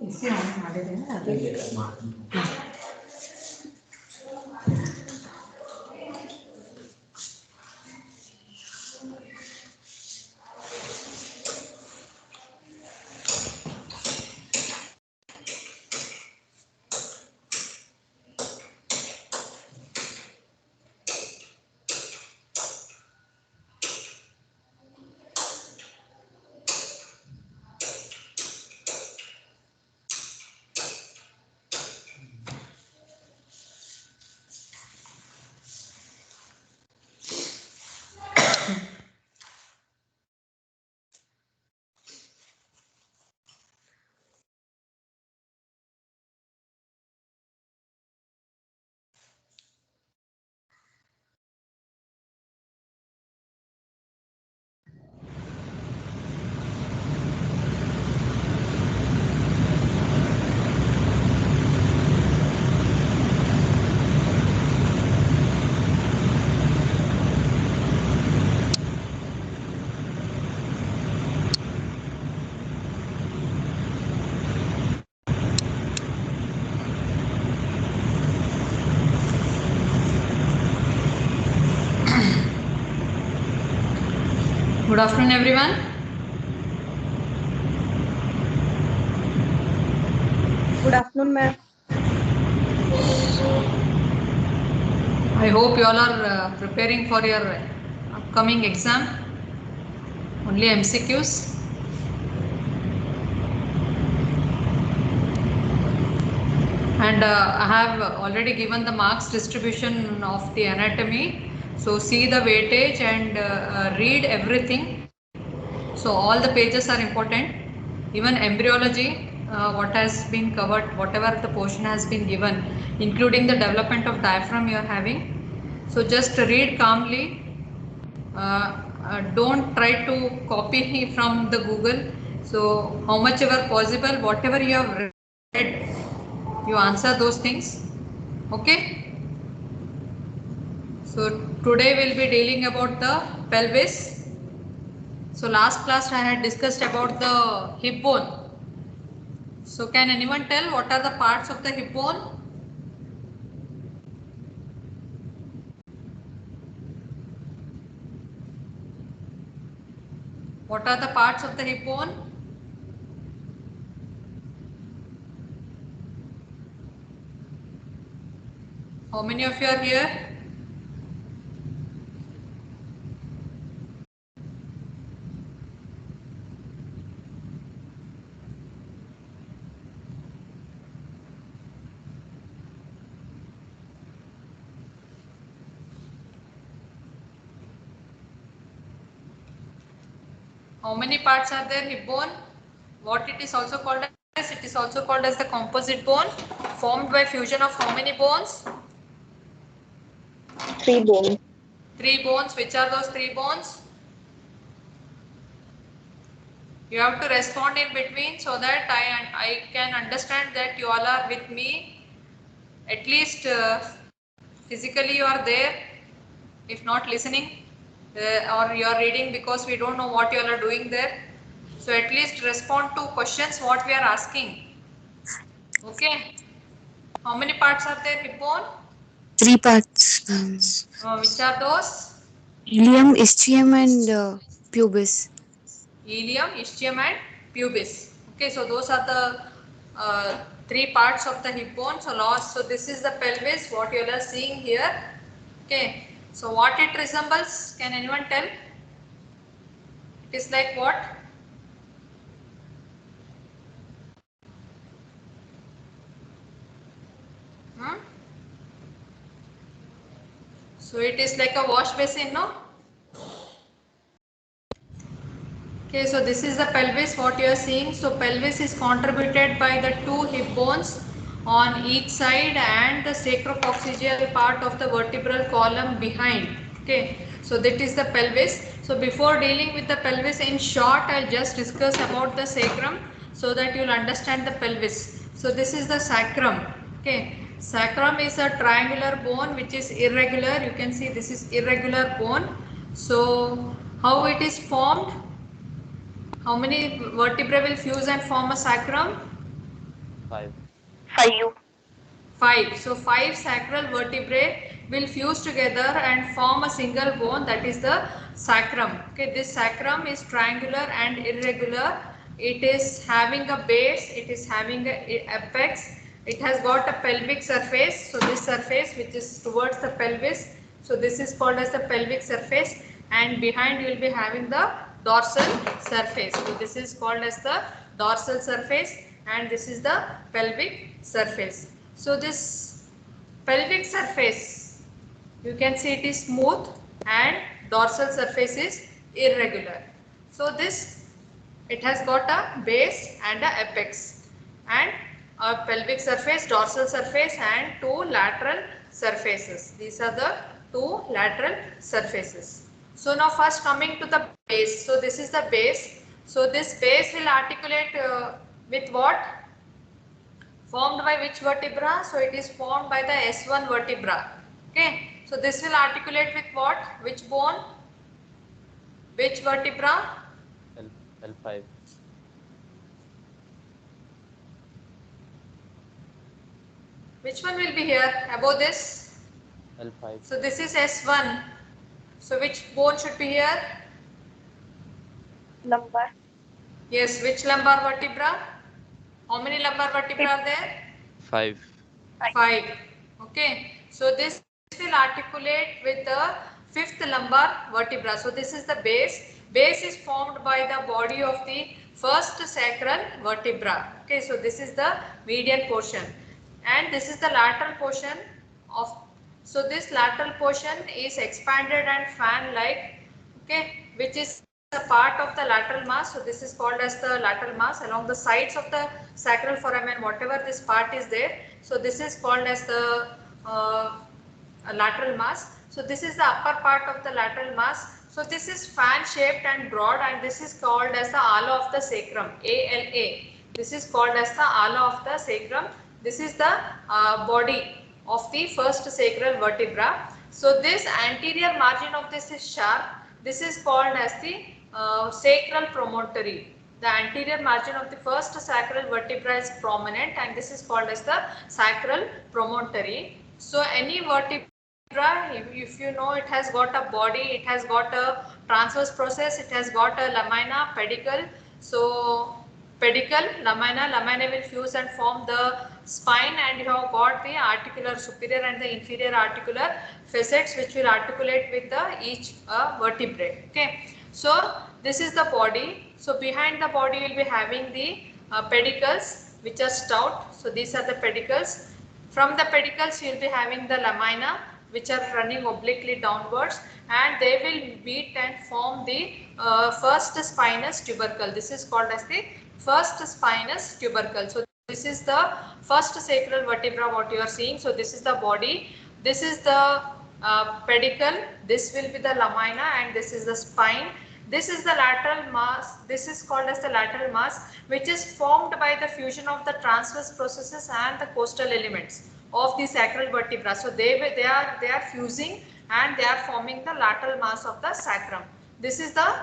AC on ಮಾಡಿದ್ದೇನೆ ಅದು. Good afternoon, everyone. Good afternoon, ma'am. I hope you all are preparing for your upcoming exam. Only MCQs. And I have already given the marks distribution of the anatomy. So see the weightage and read everything. So all the pages are important. Even embryology, what has been covered, whatever the portion has been given, including the development of diaphragm you are having. So just read calmly. Don't try to copy from the Google. So how much ever possible, whatever you have read, you answer those things. Okay. So today we'll be dealing about the pelvis. So last class I had discussed about the hip bone. So can anyone tell what are the parts of the hip bone? What are the parts of the hip bone? How many of you are here? How many parts are there hip bone? What it is also called as? It is also called as the composite bone, formed by fusion of how many bones? 3 bones. 3 bones. Which are those 3 bones? You have to respond in between so that I can understand that you all are with me. At least physically you are there. If not listening or you are reading because we don't know what you all are doing there. So at least respond to questions what we are asking. Okay. How many parts are there hip bone? 3 parts. Which are those? Ilium, ischium and pubis. Ilium, ischium and pubis. Okay, so those are the 3 parts of the hip bone. So this is the pelvis, what you are seeing here. Okay, so what it resembles, can anyone tell? It is like what? So it is like a wash basin, no? Okay, so this is the pelvis, what you are seeing. So pelvis is contributed by the 2 hip bones on each side and the sacrococcygeal part of the vertebral column behind. Okay, so that is the pelvis. So before dealing with the pelvis, in short, I'll just discuss about the sacrum so that you'll understand the pelvis. So this is the sacrum. Okay, sacrum is a triangular bone which is irregular. You can see this is irregular bone. So how it is formed? How many vertebrae will fuse and form a sacrum? 5. 5. So 5 sacral vertebrae will fuse together and form a single bone, that is the sacrum. Okay, this sacrum is triangular and irregular. It is having a base, it is having a apex, it has got a pelvic surface. So this surface which is towards the pelvis, so this is called as the pelvic surface, and behind you will be having the dorsal surface. So this is called as the dorsal surface and this is the pelvic surface. So this pelvic surface, you can see it is smooth and dorsal surface is irregular. So this, it has got a base and a apex and a pelvic surface, dorsal surface and 2 lateral surfaces. These are the 2 lateral surfaces. So now first coming to the base. So this is the base. So this base will articulate with what? Formed by which vertebra? So it is formed by the S1 vertebra. Okay. So this will articulate with what? Which bone? Which vertebra? L5. Which one will be here above this? L5. So this is S1. So which bone should be here? Lumbar. Yes, which lumbar vertebra? How many lumbar vertebrae are there? 5. 5. Okay. So this will articulate with the 5th lumbar vertebra. So this is the base. Base is formed by the body of the first sacral vertebra. Okay. So this is the median portion. And this is the lateral portion of. So this lateral portion is expanded and fan-like. Okay. Which is a part of the lateral mass. So this is called as the lateral mass along the sides of the sacral foramen, whatever this part is there. So this is called as the lateral mass. So this is the upper part of the lateral mass. So this is fan shaped and broad and this is called as the ala of the sacrum, ALA. This is called as the ala of the sacrum. This is the body of the first sacral vertebra. So this anterior margin of this is sharp. This is called as the sacral promontory. The anterior margin of the first sacral vertebra is prominent and this is called as the sacral promontory. So any vertebra, if you know, it has got a body, it has got a transverse process, it has got a lamina, pedicle. So pedicle, lamina will fuse and form the spine, and you have got the articular superior and the inferior articular facets which will articulate with the each vertebrae. Okay. So this is the body. So behind the body you will be having the pedicles which are stout. So these are the pedicles. From the pedicles you will be having the lamina which are running obliquely downwards, and they will meet and form the first spinous tubercle. This is called as the first spinous tubercle. So this is the first sacral vertebra what you are seeing. So this is the body, this is the pedicle, this will be the lamina, and this is the spine. This is the lateral mass. This is called as the lateral mass, which is formed by the fusion of the transverse processes and the costal elements of the sacral vertebra. So they are fusing and they are forming the lateral mass of the sacrum. This is the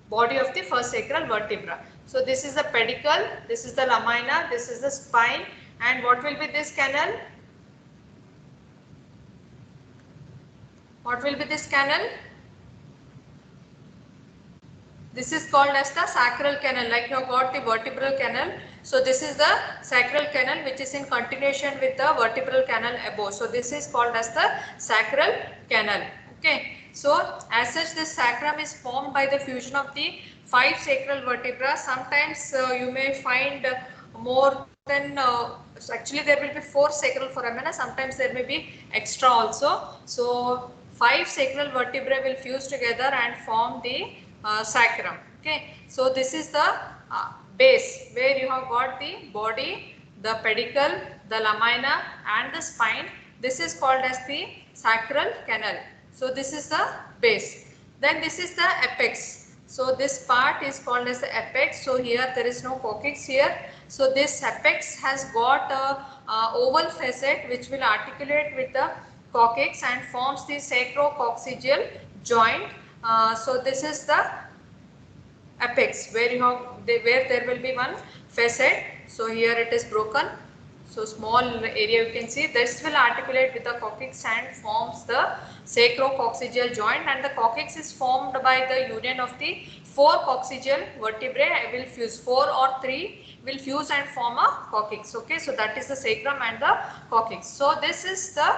body of the first sacral vertebra. So this is the pedicle, this is the lamina, this is the spine, and what will be this canal? What will be this canal? This is called as the sacral canal, like you have got the vertebral canal. So this is the sacral canal which is in continuation with the vertebral canal above. So this is called as the sacral canal. Okay. So as such, this sacrum is formed by the fusion of the 5 sacral vertebrae. Sometimes you may find more than, actually there will be 4 sacral foramina, sometimes there may be extra also. So 5 sacral vertebrae will fuse together and form the sacrum. Okay. So this is the base where you have got the body, the pedicle, the lamina and the spine. This is called as the sacral canal. So this is the base. Then this is the apex. So this part is called as the apex. So here there is no coccyx here. So this apex has got a oval facet which will articulate with the coccyx and forms the sacrococcygeal joint. So this is the apex where you have where there will be one facet. So here it is broken. So small area you can see. This will articulate with the coccyx and forms the sacrococcygeal joint, and the coccyx is formed by the union of the 4 coccygeal vertebrae will fuse, 4 or 3 will fuse and form a coccyx. Okay, so that is the sacrum and the coccyx. So this is the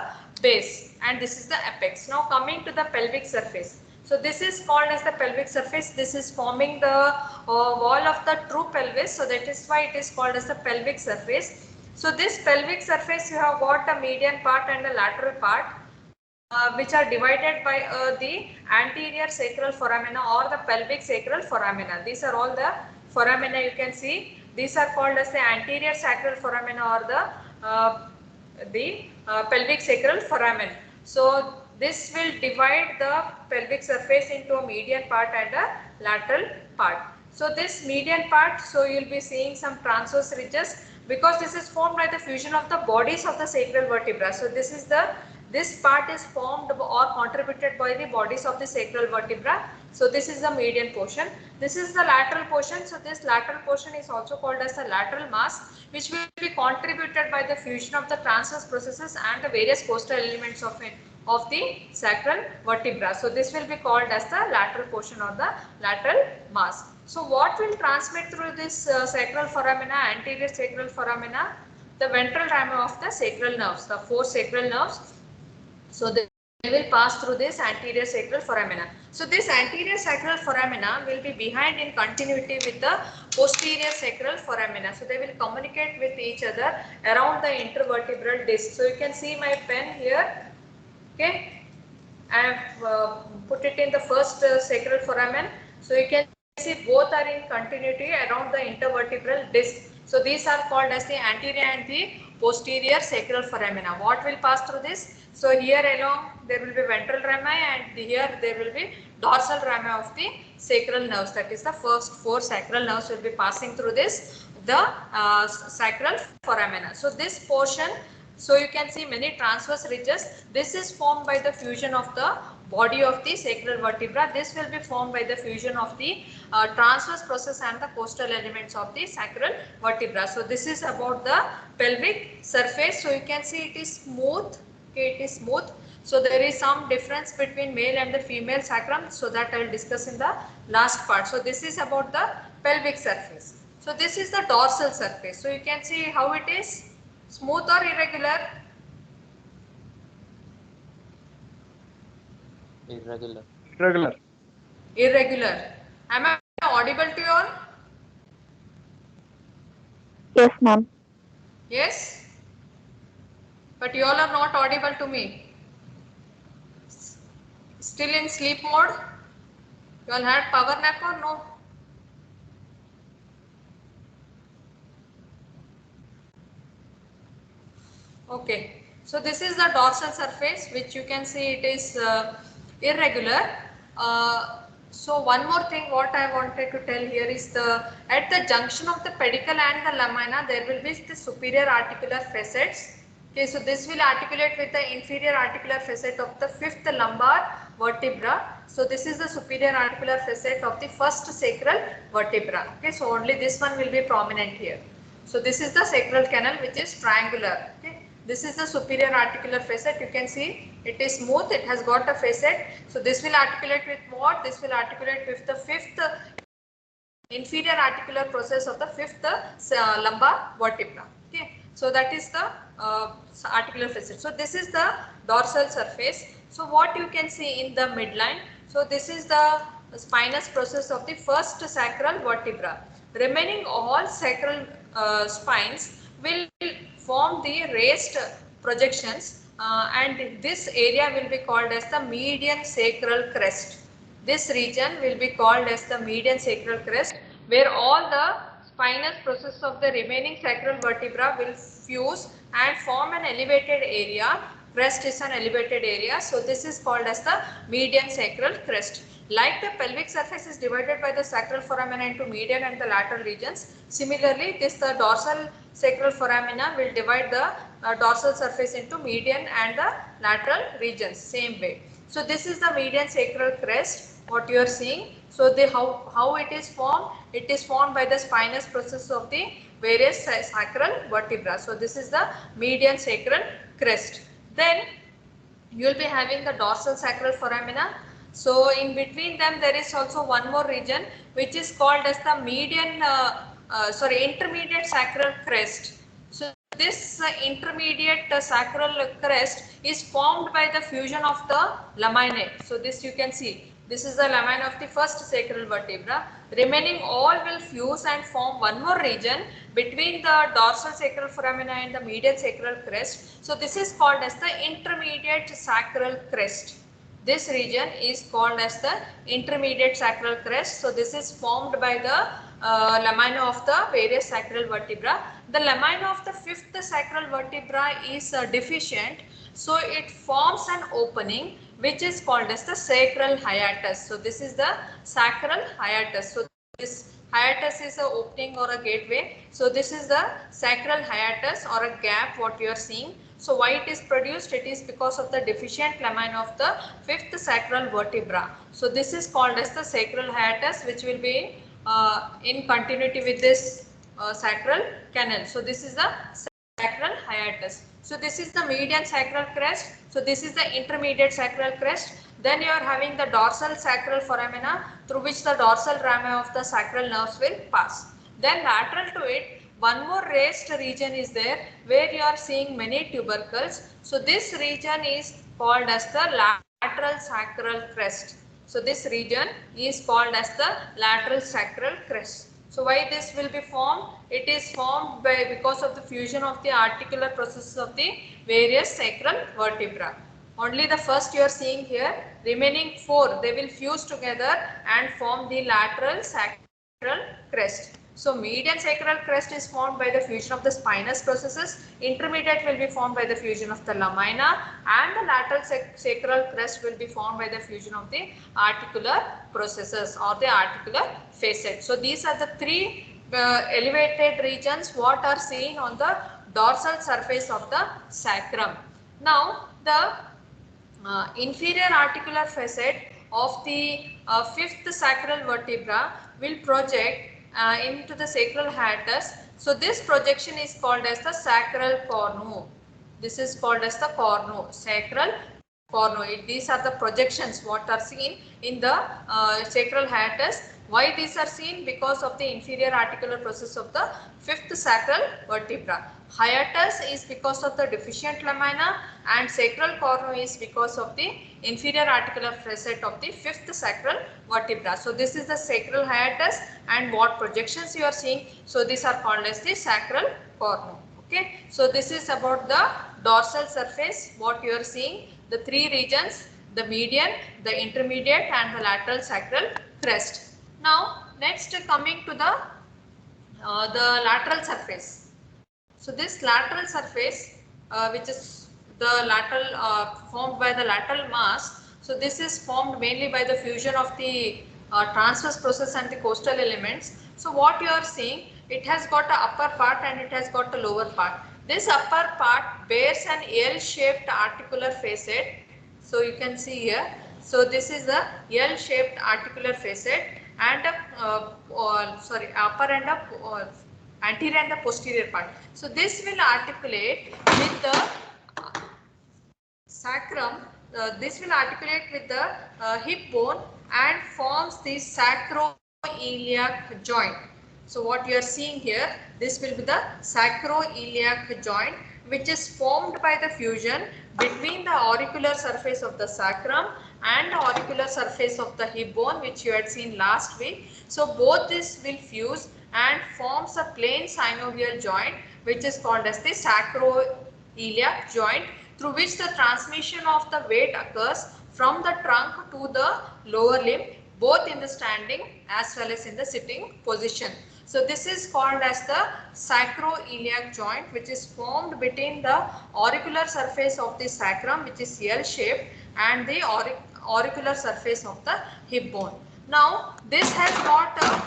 base and this is the apex. Now coming to the pelvic surface. So this is called as the pelvic surface. This is forming the wall of the true pelvis. So that is why it is called as the pelvic surface. So this pelvic surface, you have got a median part and a lateral part, which are divided by the anterior sacral foramina or the pelvic sacral foramina. These are all the foramina you can see. These are called as the anterior sacral foramina or the pelvic sacral foramen. So this will divide the pelvic surface into a median part and a lateral part. So this median part, so you will be seeing some transverse ridges because this is formed by the fusion of the bodies of the sacral vertebra. So this part is formed or contributed by the bodies of the sacral vertebra. So this is the median portion. This is the lateral portion. So this lateral portion is also called as the lateral mass, which will be contributed by the fusion of the transverse processes and the various costal elements of the sacral vertebra. So this will be called as the lateral portion or the lateral mass. So what will transmit through this sacral foramina, anterior sacral foramina? The ventral rameau of the sacral nerves, the 4 sacral nerves. So they will pass through this anterior sacral foramina. So this anterior sacral foramina will be behind in continuity with the posterior sacral foramina. So they will communicate with each other around the intervertebral disc. So you can see my pen here. Okay, I have put it in the first sacral foramen. So you can see both are in continuity around the intervertebral disc. So these are called as the anterior and the posterior sacral foramina. What will pass through this? So here along there will be ventral rami and here there will be dorsal rami of the sacral nerves. That is the first 4 sacral nerves will be passing through this, the sacral foramina. So this portion, so you can see many transverse ridges. This is formed by the fusion of the body of the sacral vertebra. This will be formed by the fusion of the transverse process and the costal elements of the sacral vertebra. So this is about the pelvic surface. So you can see it is smooth. Okay, it is smooth. So there is some difference between male and the female sacrum. So that I will discuss in the last part. So this is about the pelvic surface. So this is the dorsal surface. So you can see how it is. Smooth or irregular? Irregular. Regular. Irregular. Am I audible to you all? Yes, ma'am. Yes? But you all are not audible to me. Still in sleep mode? You all had power nap or no? Okay. So this is the dorsal surface, which you can see it is irregular. So one more thing what I wanted to tell here is at the junction of the pedicle and the lamina there will be the superior articular facets. Okay, so this will articulate with the inferior articular facet of the 5th lumbar vertebra. So this is the superior articular facet of the 1st sacral vertebra. Okay, so only this one will be prominent here. So this is the sacral canal which is triangular. Okay. This is the superior articular facet. You can see it is smooth. It has got a facet. So this will articulate with what? This will articulate with the 5th inferior articular process of the 5th lumbar vertebra. Okay. So that is the articular facet. So this is the dorsal surface. So what you can see in the midline. So this is the spinous process of the 1st sacral vertebra. Remaining all sacral spines will form the raised projections and this area will be called as the median sacral crest. This region will be called as the median sacral crest, where all the spinous process of the remaining sacral vertebra will fuse and form an elevated area. Crest is an elevated area. So this is called as the median sacral crest. Like the pelvic surface is divided by the sacral foramina into median and the lateral regions, similarly the dorsal sacral foramina will divide the dorsal surface into median and the lateral regions, same way. So this is the median sacral crest, what you are seeing. So how it is formed? It is formed by the spinous process of the various sacral vertebra. So this is the median sacral crest. Then you will be having the dorsal sacral foramina. So in between them there is also one more region which is called as the intermediate sacral crest. So this intermediate sacral crest is formed by the fusion of the laminae. So this you can see, this is the lamina of the first sacral vertebra. Remaining all will fuse and form one more region between the dorsal sacral foramina and the median sacral crest. So this is called as the intermediate sacral crest. This region is called as the intermediate sacral crest. So this is formed by the lamina of the various sacral vertebra. The lamina of the fifth sacral vertebra is deficient, so it forms an opening which is called as the sacral hiatus. So this is the sacral hiatus. So this hiatus is a opening or a gateway. So this is the sacral hiatus or a gap what you are seeing. So why it is produced? It is because of the deficient lamina of the fifth sacral vertebra. So this is called as the sacral hiatus, which will be in continuity with this sacral canal. So this is the sacral hiatus. So this is the median sacral crest. So this is the intermediate sacral crest. Then you are having the dorsal sacral foramina through which the dorsal rami of the sacral nerves will pass. Then lateral to it, one more raised region is there where you are seeing many tubercles. So this region is called as the lateral sacral crest. So this region is called as the lateral sacral crest. So why this will be formed? It is formed because of the fusion of the articular processes of the various sacral vertebra. Only the first you are seeing here, remaining four they will fuse together and form the lateral sacral crest. So median sacral crest is formed by the fusion of the spinous processes, intermediate will be formed by the fusion of the lamina, and the lateral sacral crest will be formed by the fusion of the articular processes or the articular facet. So these are the three elevated regions what are seen on the dorsal surface of the sacrum. Now the inferior articular facet of the fifth sacral vertebra will project into the sacral hiatus. So this projection is called as the sacral cornu. This is called as the cornu, sacral cornu. These are the projections what are seen in the sacral hiatus. Why these are seen? Because of the inferior articular process of the fifth sacral vertebra. Hiatus is because of the deficient lamina and sacral cornu is because of the inferior articular facet of the fifth sacral vertebra. So this is the sacral hiatus, and what projections you are seeing. So these are called as the sacral cornu. Okay. So this is about the dorsal surface what you are seeing. The three regions, the median, the intermediate and the lateral sacral crest. Now next coming to the lateral surface. So this lateral surface which is the lateral formed by the lateral mass. So this is formed mainly by the fusion of the transverse process and the coastal elements. So what you are seeing, it has got a upper part and it has got a lower part. This upper part bears an L-shaped articular facet. So you can see here. So this is the L-shaped articular facet and upper and anterior and the posterior part. So this will articulate with the sacrum. This will articulate with the hip bone and forms the sacroiliac joint. So what you are seeing here, this will be the sacroiliac joint, which is formed by the fusion between the auricular surface of the sacrum and the auricular surface of the hip bone, which you had seen last week. So both this will fuse and forms a plain synovial joint, which is called as the sacroiliac joint, through which the transmission of the weight occurs from the trunk to the lower limb, both in the standing as well as in the sitting position. So this is called as the sacroiliac joint, which is formed between the auricular surface of the sacrum, which is L-shaped, and the auricular surface of the hip bone. Now this has got a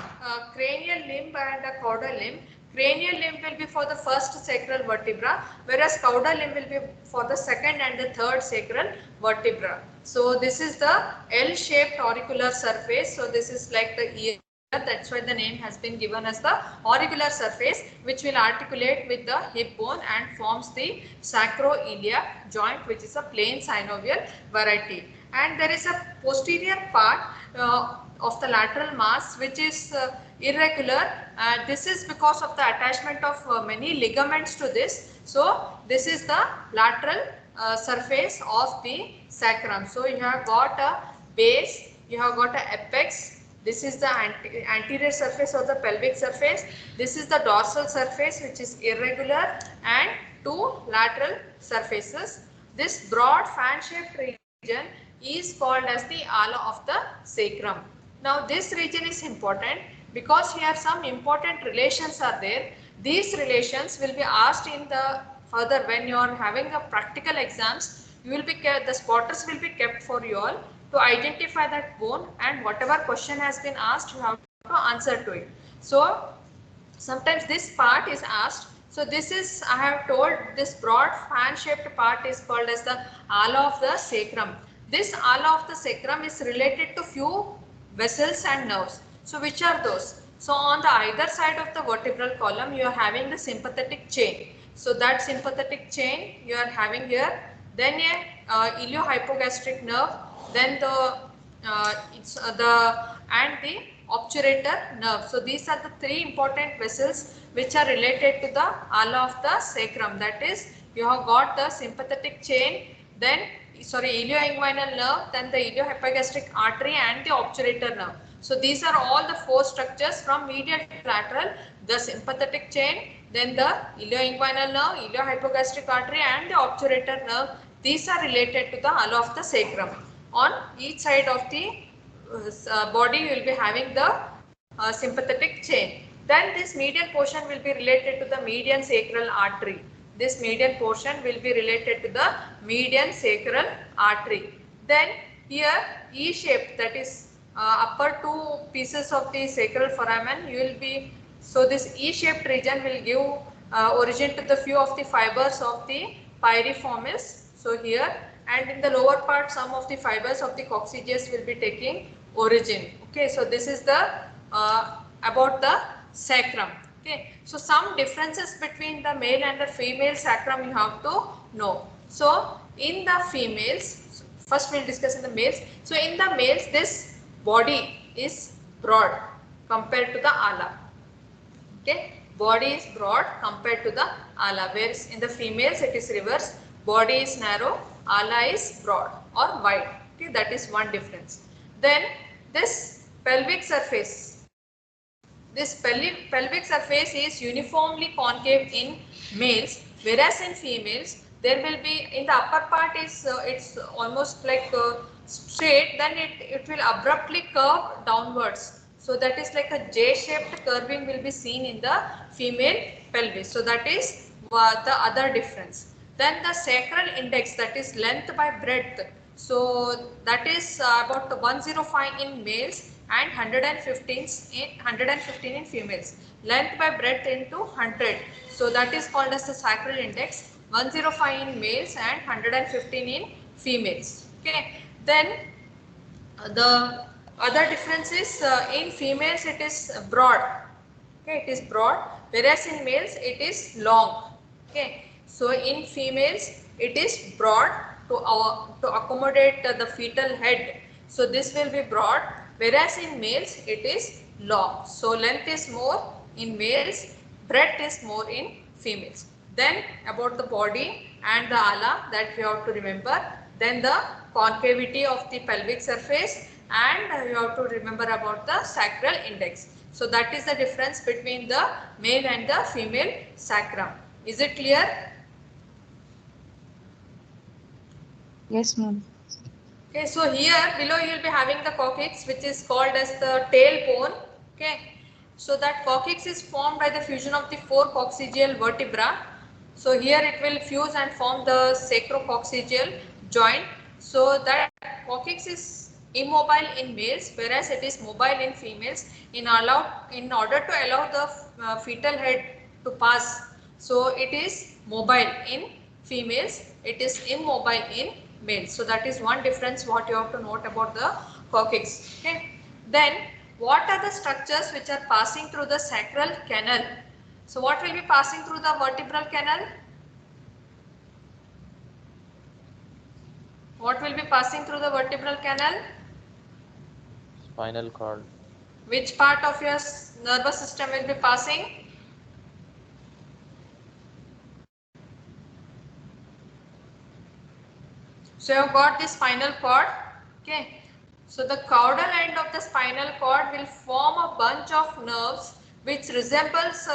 cranial limb and a caudal limb. Cranial limb will be for the first sacral vertebra, whereas caudal limb will be for the second and the third sacral vertebra. So this is the L-shaped auricular surface. So this is like the ear. That's why the name has been given as the auricular surface, which will articulate with the hip bone and forms the sacroiliac joint, which is a plain synovial variety. And there is a posterior part of the lateral mass which is irregular. This is because of the attachment of many ligaments to this. So this is the lateral surface of the sacrum. So you have got a base, you have got a apex. This is the anterior surface of the pelvic surface. This is the dorsal surface, which is irregular, and two lateral surfaces. This broad fan-shaped region is called as the ala of the sacrum. Now this region is important because here some important relations are there. These relations will be asked in the further when you are having a practical exams. You will be the spotters will be kept for you all to identify that bone, and whatever question has been asked, you have to answer to it. So sometimes this part is asked. So this is, I have told, this broad fan shaped part is called as the ala of the sacrum. This ala of the sacrum is related to few vessels and nerves. So which are those? So on the either side of the vertebral column you are having the sympathetic chain. So that sympathetic chain you are having here. Then a iliohypogastric nerve. Then the obturator nerve. So these are the three important vessels which are related to the ala of the sacrum. That is, you have got the sympathetic chain, then ilioinguinal nerve, then the iliohypogastric artery and the obturator nerve. So these are all the four structures from medial to lateral: the sympathetic chain, then the ilioinguinal nerve, iliohypogastric artery and the obturator nerve. These are related to the ala of the sacrum. On each side of the body you will be having the sympathetic chain. Then this median portion will be related to the median sacral artery. This median portion will be related to the median sacral artery. Then here E-shaped, that is upper two pieces of the sacral foramen, you will be, so this E-shaped region will give origin to the few of the fibers of the piriformis. So here, and in the lower part some of the fibers of the coccygeus will be taking origin. Okay, so this is the about the sacrum. Okay, so some differences between the male and the female sacrum you have to know. So in the females, first we will discuss in the males. So in the males this body is broad compared to the ala. Okay, body is broad compared to the ala, whereas in the females it is reverse. Body is narrow, ala is broad or wide. Okay, that is one difference. Then this pelvic surface, this pelvic surface is uniformly concave in males, whereas in females there will be, in the upper part is it's almost like straight, then it will abruptly curve downwards. So that is like a J-shaped curving will be seen in the female pelvis. So that is the other difference. Then the sacral index, that is length by breadth. So that is about 105 in males and 115 in females. Length by breadth into 100. So that is called as the sacral index. 105 in males and 115 in females. Okay. Then the other difference is in females it is broad. Okay, it is broad, whereas in males it is long. Okay. So in females it is broad to accommodate the fetal head. So this will be broad, whereas in males it is long. So length is more in males, breadth is more in females. Then about the body and the ala, that you have to remember. Then the concavity of the pelvic surface, and you have to remember about the sacral index. So that is the difference between the male and the female sacrum. Is it clear? Yes, ma'am. Okay, so here below you will be having the coccyx, which is called as the tailbone. Okay, so that coccyx is formed by the fusion of the four coccygeal vertebra. So here it will fuse and form the sacrococcygeal joint. So that coccyx is immobile in males, whereas it is mobile in females. In order to allow the fetal head to pass. So it is mobile in females, it is immobile in males. So that is one difference what you have to note about the coccyx. Okay. Then what are the structures which are passing through the sacral canal? So what will be passing through the vertebral canal? What will be passing through the vertebral canal? Spinal cord. Which part of your nervous system will be passing? So you have got the spinal cord. Okay. So the caudal end of the spinal cord will form a bunch of nerves which resembles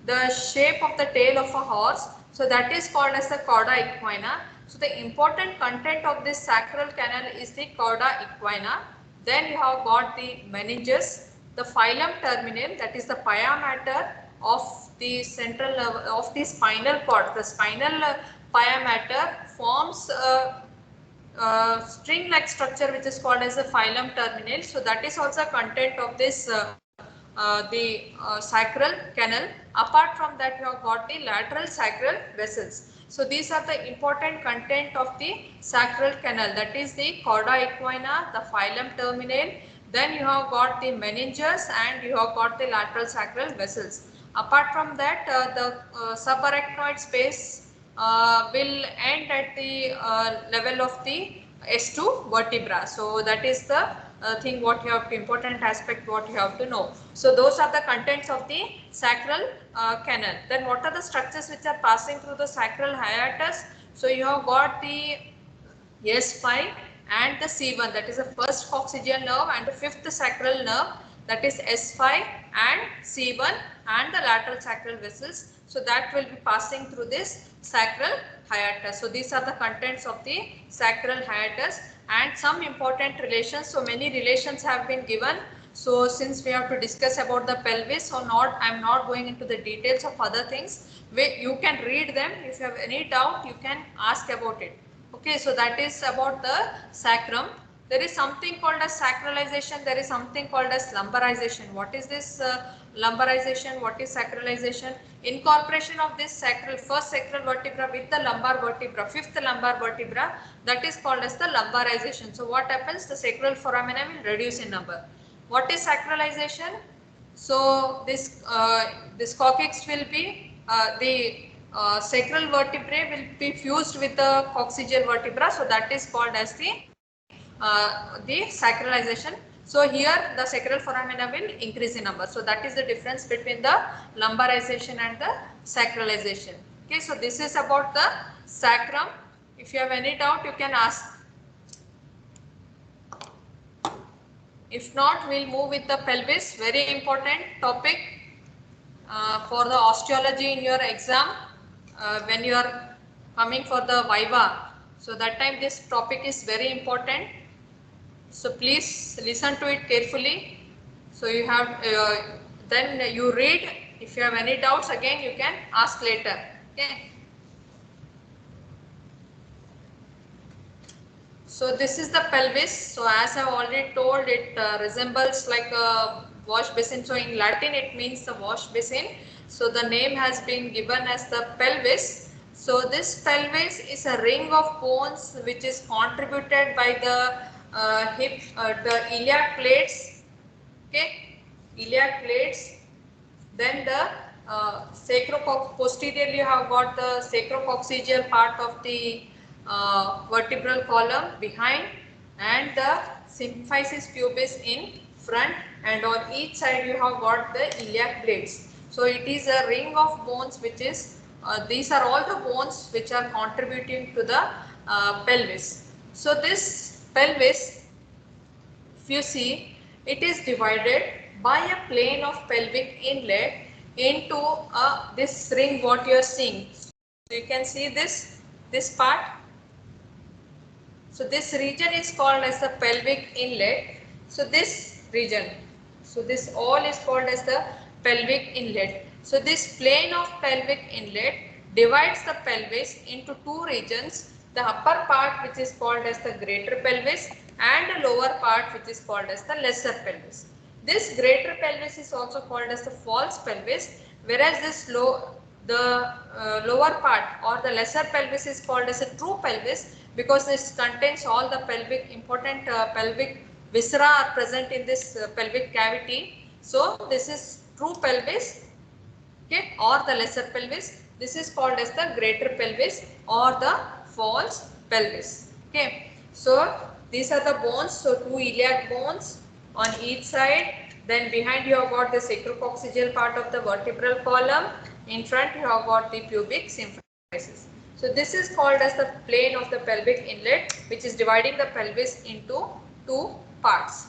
the shape of the tail of a horse. So that is called as the cauda equina. So the important content of this sacral canal is the cauda equina. Then you have got the meninges, the phylum terminal, that is the pia mater of the central of the spinal cord. The spinal pia mater forms string-like structure which is called as the phylum terminal. So that is also content of this sacral canal. Apart from that, you have got the lateral sacral vessels. So these are the important content of the sacral canal, that is the cauda equina, the phylum terminal, then you have got the meninges and you have got the lateral sacral vessels. Apart from that, the subarachnoid space will end at the level of the S2 vertebra. So that is the thing what you have to, important aspect what you have to know. So those are the contents of the sacral canal. Then what are the structures which are passing through the sacral hiatus? So you have got the S5 and the C1, that is the first coccygeal nerve, and the fifth sacral nerve, that is S5 and C1, and the lateral sacral vessels. So that will be passing through this sacral hiatus. So these are the contents of the sacral hiatus and some important relations. So many relations have been given. So since we have to discuss about the pelvis, so I am not going into the details of other things. You can read them. If you have any doubt, you can ask about it. Okay, so that is about the sacrum. There is something called as sacralization. There is something called as lumbarization. What is this lumbarization? What is sacralization? Incorporation of this first sacral vertebra with the lumbar vertebra, fifth lumbar vertebra, that is called as the lumbarization. So what happens? The sacral foramina will reduce in number. What is sacralization? So this coccyx will be the sacral vertebrae will be fused with the coccygeal vertebra. So that is called as the sacralization. So here the sacral foramina will increase in number. So that is the difference between the lumbarization and the sacralization. Okay, so this is about the sacrum. If you have any doubt, you can ask. If not, we'll move with the pelvis. Very important topic for the osteology in your exam when you are coming for the viva. So that time this topic is very important. So please listen to it carefully. So you have then you read. If you have any doubts, again you can ask later. Okay. So this is the pelvis. So as I have already told, it resembles like a wash basin. So in Latin it means the wash basin. So the name has been given as the pelvis. So this pelvis is a ring of bones which is contributed by the hip, the iliac plates. Okay, iliac plates. Then the posteriorly you have got the sacrococcygeal part of the vertebral column behind, and the symphysis pubis in front, and on each side you have got the iliac plates. So it is a ring of bones which is these are all the bones which are contributing to the pelvis. So this pelvis, if you see, it is divided by a plane of pelvic inlet into this ring what you are seeing. So you can see this part. So this region is called as the pelvic inlet. So this region, so this all is called as the pelvic inlet. So this plane of pelvic inlet divides the pelvis into two regions, the upper part which is called as the greater pelvis and the lower part which is called as the lesser pelvis. This greater pelvis is also called as the false pelvis, whereas this lower part or the lesser pelvis is called as a true pelvis, because this contains all the pelvic important pelvic viscera are present in this pelvic cavity. So this is true pelvis, okay, or the lesser pelvis. This is called as the greater pelvis or the false pelvis. Okay, so these are the bones. So two iliac bones on each side. Then behind you have got the sacrococcygeal part of the vertebral column. In front you have got the pubic symphysis. So this is called as the plane of the pelvic inlet, which is dividing the pelvis into two parts.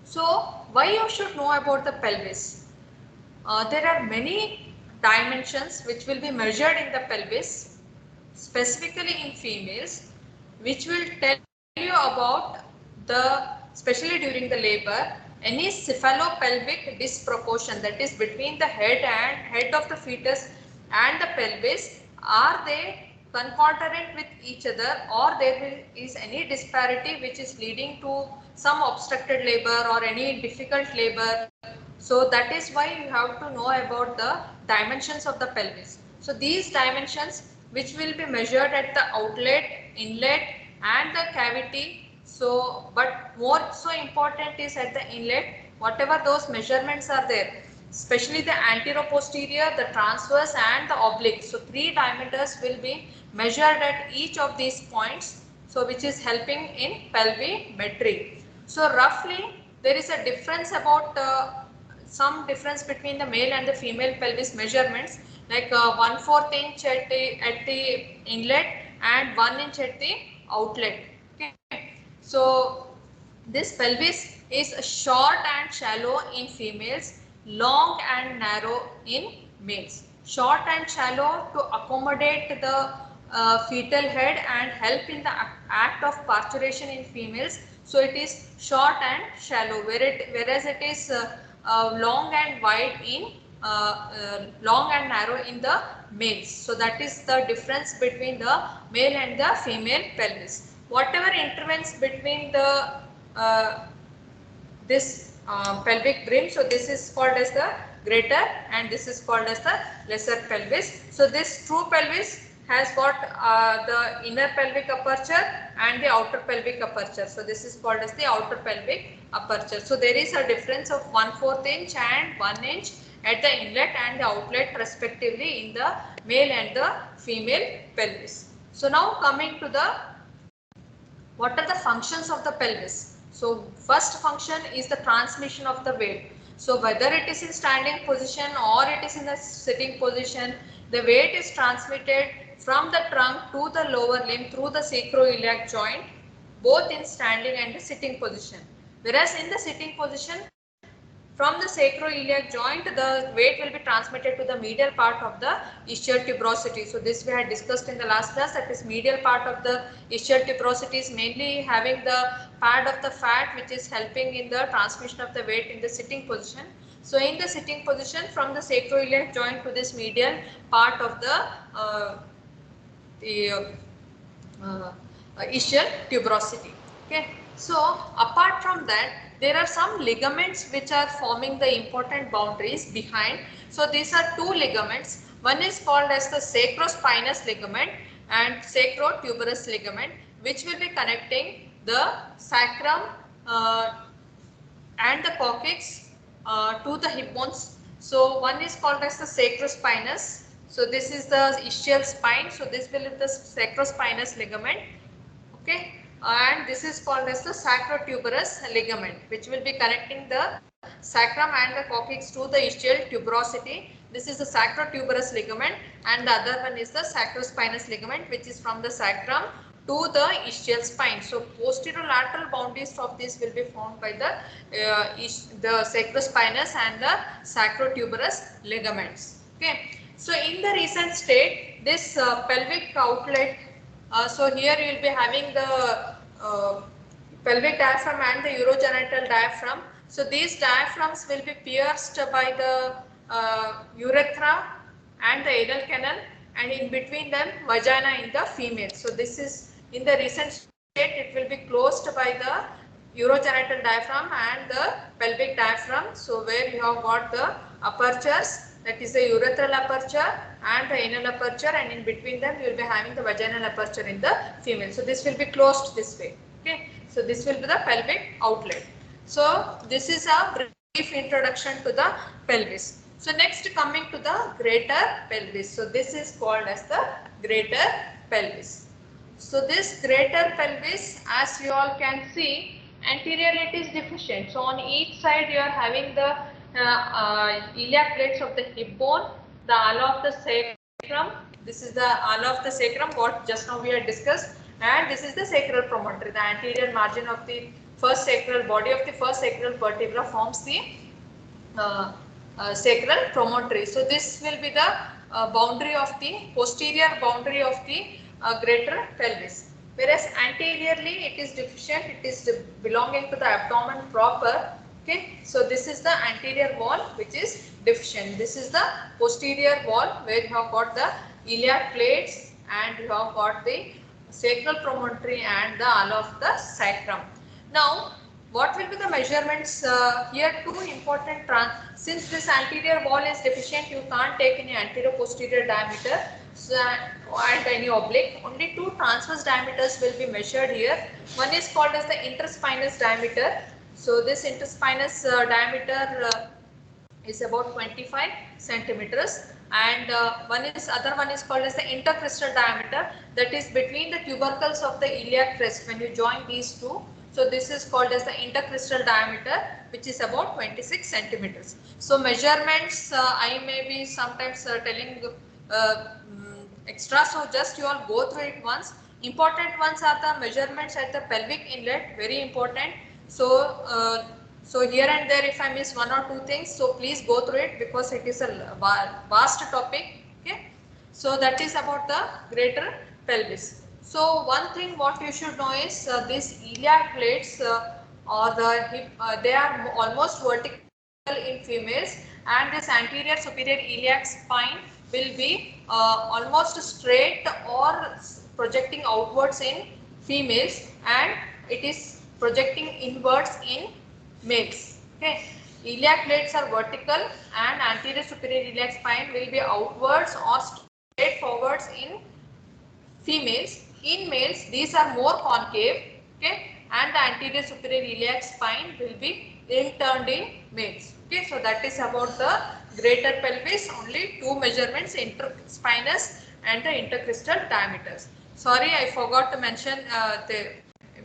So why you should know about the pelvis? There are many dimensions which will be measured in the pelvis, specifically in females, which will tell you about the, especially during the labor, any cephalopelvic disproportion, that is between the head of the fetus and the pelvis. Are they concordant with each other, or there is any disparity which is leading to some obstructed labor or any difficult labor? So that is why you have to know about the dimensions of the pelvis. So these dimensions, which will be measured at the outlet, inlet and the cavity. So but more so important is at the inlet, whatever those measurements are there, especially the anteroposterior, the transverse and the oblique. So three diameters will be measured at each of these points, so which is helping in pelvimetry. So roughly there is a difference about some difference between the male and the female pelvis measurements, like 1/4 inch at the inlet and 1 inch at the outlet. Okay. So this pelvis is short and shallow in females, long and narrow in males. Short and shallow to accommodate the fetal head and help in the act of parturition in females. So it is short and shallow, whereas it is long and wide in long and narrow in the males. So that is the difference between the male and the female pelvis. Whatever intervenes between the this pelvic brim, so this is called as the greater and this is called as the lesser pelvis. So this true pelvis has got the inner pelvic aperture and the outer pelvic aperture. So this is called as the outer pelvic aperture. So there is a difference of 1/4 inch and 1 inch at the inlet and the outlet respectively in the male and the female pelvis. So now coming to the, what are the functions of the pelvis? So first function is the transmission of the weight. So whether it is in standing position or it is in the sitting position, the weight is transmitted from the trunk to the lower limb through the sacroiliac joint, both in standing and the sitting position. Whereas in the sitting position, from the sacroiliac joint, the weight will be transmitted to the medial part of the ischial tuberosity. So this we had discussed in the last class, that is medial part of the ischial tuberosity is mainly having the pad of the fat which is helping in the transmission of the weight in the sitting position. So in the sitting position, from the sacroiliac joint to this medial part of the ischial tuberosity. Okay. So apart from that, there are some ligaments which are forming the important boundaries behind. So these are two ligaments. One is called as the sacrospinous ligament and sacrotuberous ligament, which will be connecting the sacrum and the coccyx to the hip bones. So one is called as the sacrospinous. So this is the ischial spine. So this will be the sacrospinous ligament. Okay. And this is called as the sacrotuberous ligament, which will be connecting the sacrum and the coccyx to the ischial tuberosity. This is the sacrotuberous ligament, and the other one is the sacrospinous ligament, which is from the sacrum to the ischial spine. So posterolateral boundaries of this will be formed by the sacrospinous and the sacrotuberous ligaments. Okay. So in the recent state, this pelvic outlet, so here you will be having the pelvic diaphragm and the urogenital diaphragm. So these diaphragms will be pierced by the urethra and the anal canal, and in between them vagina in the female. So this is in the recent state, it will be closed by the urogenital diaphragm and the pelvic diaphragm. So where you have got the apertures, that is the urethral aperture and the anal aperture, and in between them you will be having the vaginal aperture in the female. So this will be closed this way. Okay, so this will be the pelvic outlet. So this is a brief introduction to the pelvis. So next coming to the greater pelvis. So this is called as the greater pelvis. So this greater pelvis, as you all can see, anteriorly it is deficient. So on each side you are having the iliac plates of the hip bone, the ala of the sacrum. This is the ala of the sacrum, what just now we had discussed, and this is the sacral promontory. The anterior margin of the first sacral body of the first sacral vertebra forms the sacral promontory. So this will be the boundary of the posterior boundary of the greater pelvis. Whereas anteriorly it is deficient, it is belonging to the abdomen proper. Okay, so this is the anterior wall which is deficient. This is the posterior wall where you have got the iliac plates and you have got the sacral promontory and the ala of the sacrum. Now, what will be the measurements? Here two important since this anterior wall is deficient, you can't take any anterior posterior diameter and any oblique. Only two transverse diameters will be measured here. One is called as the interspinous diameter. So this interspinous diameter is about 25 centimeters, and other one is called as the intercristal diameter, that is between the tubercles of the iliac crest when you join these two. So this is called as the intercristal diameter, which is about 26 centimeters. So measurements I may be sometimes telling extra, so just you all go through it once. Important ones are the measurements at the pelvic inlet, very important. So so here and there if I miss one or two things, so please go through it because it is a vast topic. Okay, so that is about the greater pelvis. So one thing what you should know is these iliac plates or the hip, they are almost vertical in females, and this anterior superior iliac spine will be almost straight or projecting outwards in females, and it is projecting inwards in males. Okay, iliac plates are vertical and anterior superior iliac spine will be outwards or straight forwards in females. In males these are more concave. Okay, and the anterior superior iliac spine will be interned in males. Okay, so that is about the greater pelvis. Only two measurements, interspinous and the intercristal diameters. Sorry, I forgot to mention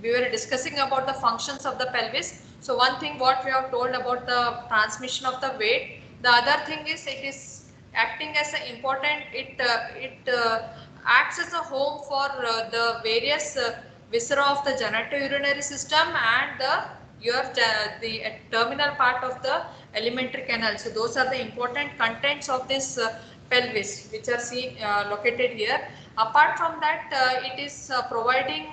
we were discussing about the functions of the pelvis. So one thing what we have told about the transmission of the weight, the other thing is it is acting as an important, it acts as a home for the various viscera of the genitourinary system and the terminal part of the alimentary canal. So those are the important contents of this pelvis which are seen located here. Apart from that, it is providing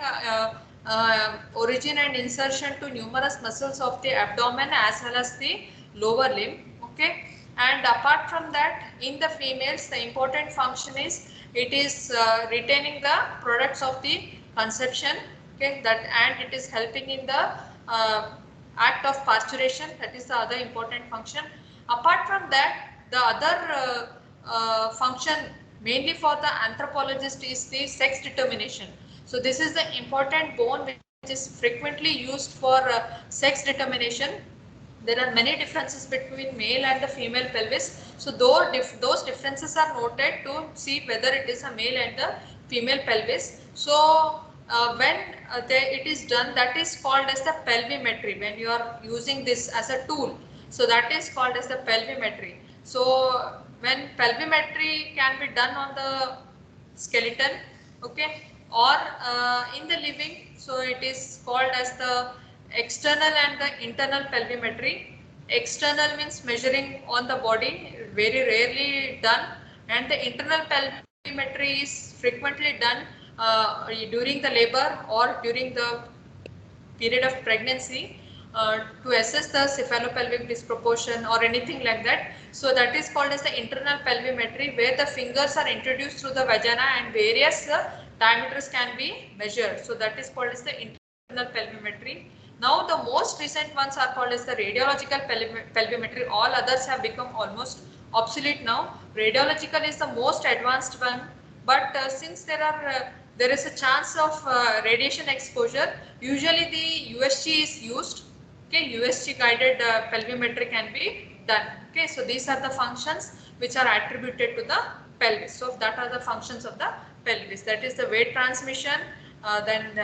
origin and insertion to numerous muscles of the abdomen as well as the lower limb. Okay, and apart from that, in the females the important function is it is retaining the products of the conception. Okay, that, and it is helping in the act of parturition, that is the other important function. Apart from that, the other function mainly for the anthropologist is the sex determination. So this is the important bone which is frequently used for sex determination. There are many differences between male and the female pelvis. So those differences are noted to see whether it is a male and the female pelvis. So when it is done, that is called as the pelvimetry. When you are using this as a tool, so that is called as the pelvimetry. So when pelvimetry can be done on the skeleton, okay, or in the living, so it is called as the external and the internal pelvimetry. External means measuring on the body, very rarely done, and the internal pelvimetry is frequently done during the labor or during the period of pregnancy to assess the cephalopelvic disproportion or anything like that. So that is called as the internal pelvimetry, where the fingers are introduced through the vagina and various diameters can be measured. So that is called as the internal pelvimetry. Now the most recent ones are called as the radiological pelvimetry. All others have become almost obsolete now. Radiological is the most advanced one, but since there is a chance of radiation exposure, usually the USG is used. Okay, USG guided pelvimetry can be done. Okay, so these are the functions which are attributed to the pelvis. So that are the functions of the pelvis. That is the weight transmission. Then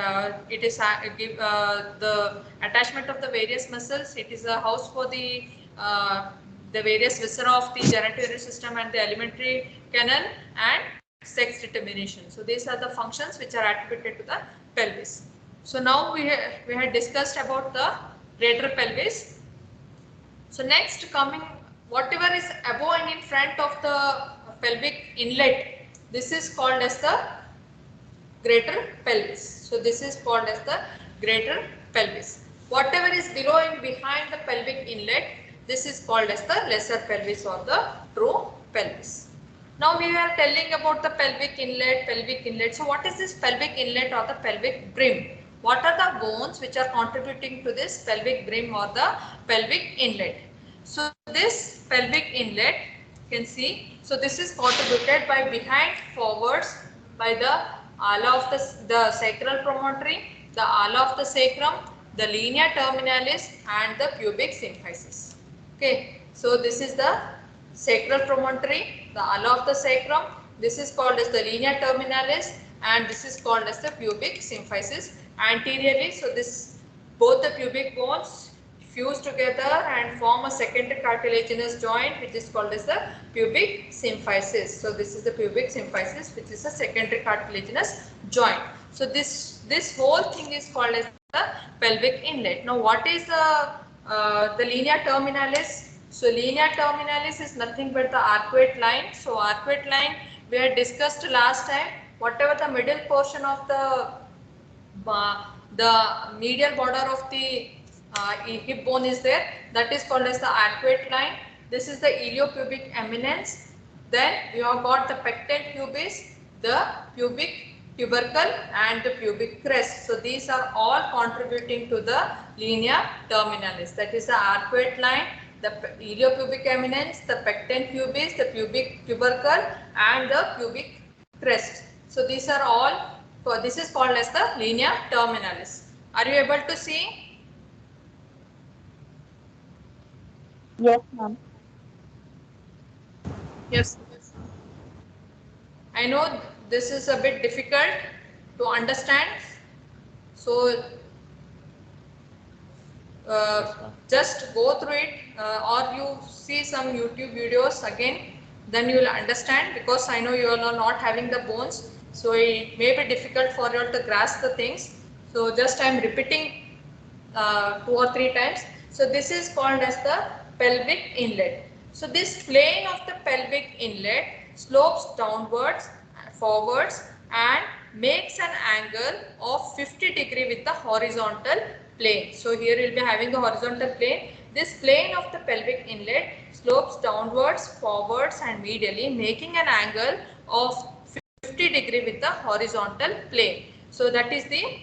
it is the attachment of the various muscles. It is a house for the various viscera of the genitourinary system and the alimentary canal, and sex determination. So these are the functions which are attributed to the pelvis. So now we had discussed about the greater pelvis. So next coming, whatever is above and in front of the pelvic inlet, this is called as the greater pelvis. So this is called as the greater pelvis. Whatever is below and behind the pelvic inlet, this is called as the lesser pelvis or the true pelvis. Now we are telling about the pelvic inlet. So what is this pelvic inlet or the pelvic brim? What are the bones which are contributing to this pelvic brim or the pelvic inlet? So this pelvic inlet, you can see, so this is contributed by behind forwards by the ala of the sacral promontory, the ala of the sacrum, the linea terminalis and the pubic symphysis. Okay, so this is the sacral promontory, the ala of the sacrum, this is called as the linea terminalis and this is called as the pubic symphysis anteriorly. So this both the pubic bones fuse together and form a secondary cartilaginous joint which is called as the pubic symphysis. So this is the pubic symphysis which is a secondary cartilaginous joint. So this whole thing is called as the pelvic inlet. Now what is the linea terminalis? So linea terminalis is nothing but the arcuate line. So arcuate line we had discussed last time. Whatever the middle portion of the medial border of the hip bone is there, that is called as the arcuate line. This is the iliopubic eminence. Then you have got the pecten pubis, the pubic tubercle and the pubic crest. So these are all contributing to the linea terminalis. That is the arcuate line, the iliopubic eminence, the pecten pubis, the pubic tubercle and the pubic crest. So these are all, this is called as the linea terminalis. Are you able to see? Yes, ma'am. Yes. I know this is a bit difficult to understand. So just go through it or you see some YouTube videos again, then you will understand, because I know you are not having the bones. So it may be difficult for you to grasp the things. So just I am repeating 2 or 3 times. So this is called as the pelvic inlet. So this plane of the pelvic inlet slopes downwards, forwards and makes an angle of 50 degree with the horizontal plane. So here we will be having the horizontal plane. This plane of the pelvic inlet slopes downwards, forwards and medially, making an angle of 50 degree with the horizontal plane. So that is the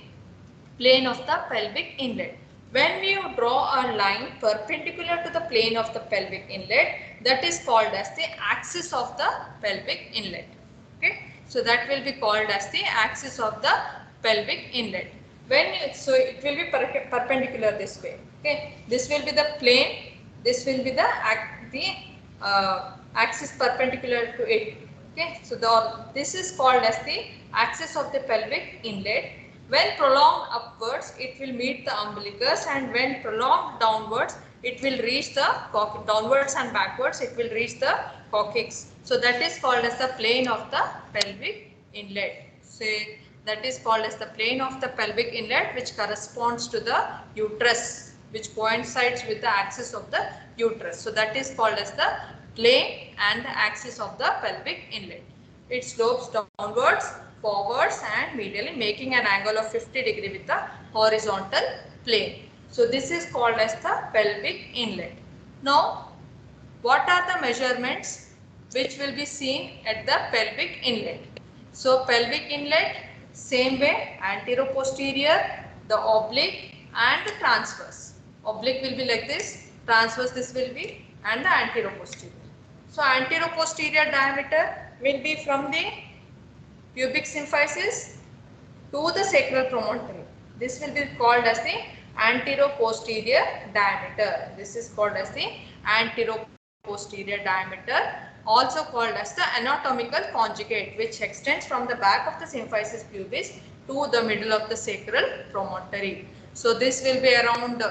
plane of the pelvic inlet. When you draw a line perpendicular to the plane of the pelvic inlet, that is called as the axis of the pelvic inlet. Okay, so that will be called as the axis of the pelvic inlet. So it will be perpendicular this way. Okay, this will be the plane. This will be the axis perpendicular to it. Okay, so this is called as the axis of the pelvic inlet. When prolonged upwards, it will meet the umbilicus, and when prolonged downwards, it will reach the downwards and backwards, it will reach the coccyx. So that is called as the plane of the pelvic inlet. So that is called as the plane of the pelvic inlet, which corresponds to the uterus, which coincides with the axis of the uterus. So that is called as the plane and the axis of the pelvic inlet. It slopes downwards, forwards and medially, making an angle of 50 degree with the horizontal plane. So this is called as the pelvic inlet. Now, what are the measurements which will be seen at the pelvic inlet? So pelvic inlet, same way, anteroposterior, the oblique and the transverse. Oblique will be like this, transverse this will be, and the anteroposterior. So anteroposterior diameter will be from the pubic symphysis to the sacral promontory. This will be called as the anteroposterior diameter. This is called as the anteroposterior diameter, also called as the anatomical conjugate, which extends from the back of the symphysis pubis to the middle of the sacral promontory. So this will be around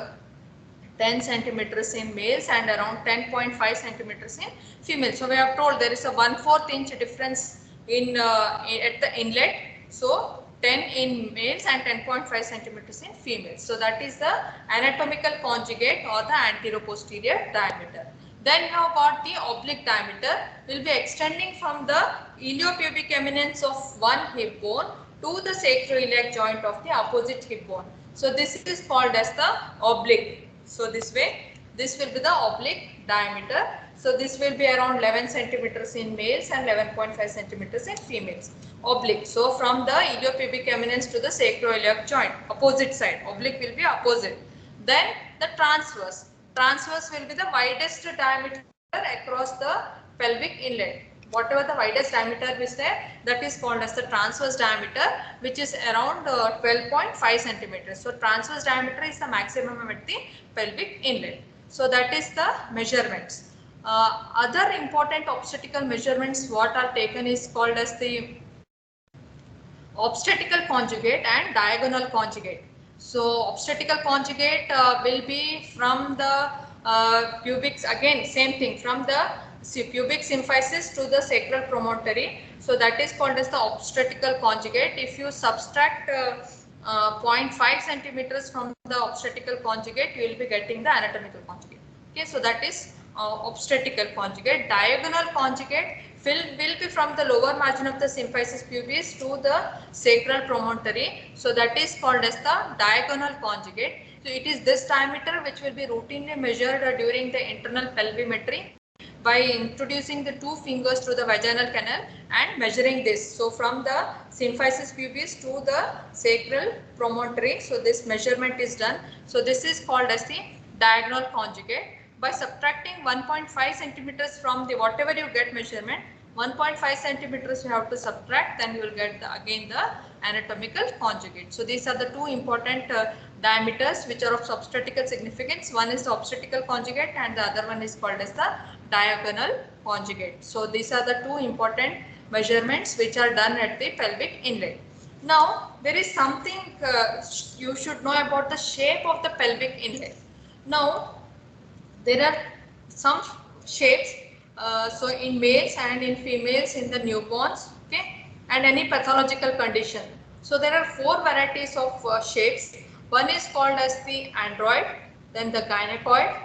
10 centimeters in males and around 10.5 centimeters in females. So we have told there is a 1/4 inch difference in at the inlet. So 10 in males and 10.5 centimeters in females. So that is the anatomical conjugate or the anteroposterior diameter. Then you have got the oblique diameter, will be extending from the iliopubic eminence of one hip bone to the sacroiliac joint of the opposite hip bone. So this is called as the oblique. So this way, this will be the oblique diameter. So this will be around 11 centimeters in males and 11.5 centimeters in females. Oblique. So from the iliopubic eminence to the sacroiliac joint, opposite side. Oblique will be opposite. Then the transverse. Transverse will be the widest diameter across the pelvic inlet. Whatever the widest diameter is there, that is called as the transverse diameter, which is around 12.5 centimeters. So transverse diameter is the maximum at the pelvic inlet. So that is the measurements. Other important obstetrical measurements what are taken is called as the obstetrical conjugate and diagonal conjugate. So obstetrical conjugate will be from the pubic, again same thing, from the pubic symphysis to the sacral promontory. So that is called as the obstetrical conjugate. If you subtract 0.5 centimeters from the obstetrical conjugate, you will be getting the anatomical conjugate. Okay, so that is obstetrical conjugate. Diagonal conjugate will be from the lower margin of the symphysis pubis to the sacral promontory. So that is called as the diagonal conjugate. So it is this diameter which will be routinely measured during the internal pelvimetry by introducing the two fingers through the vaginal canal and measuring this. So from the symphysis pubis to the sacral promontory, so this measurement is done. So this is called as the diagonal conjugate. By subtracting 1.5 centimeters from the whatever you get measurement, 1.5 centimeters you have to subtract, then you will get again the anatomical conjugate. So these are the two important diameters which are of obstetrical significance. One is the obstetrical conjugate and the other one is called as the diagonal conjugate. So these are the two important measurements which are done at the pelvic inlet. Now there is something you should know about the shape of the pelvic inlet. Now there are some shapes, so in males and in females, in the newborns, okay, and any pathological condition. So there are 4 varieties of shapes. One is called as the android, then the gynecoid,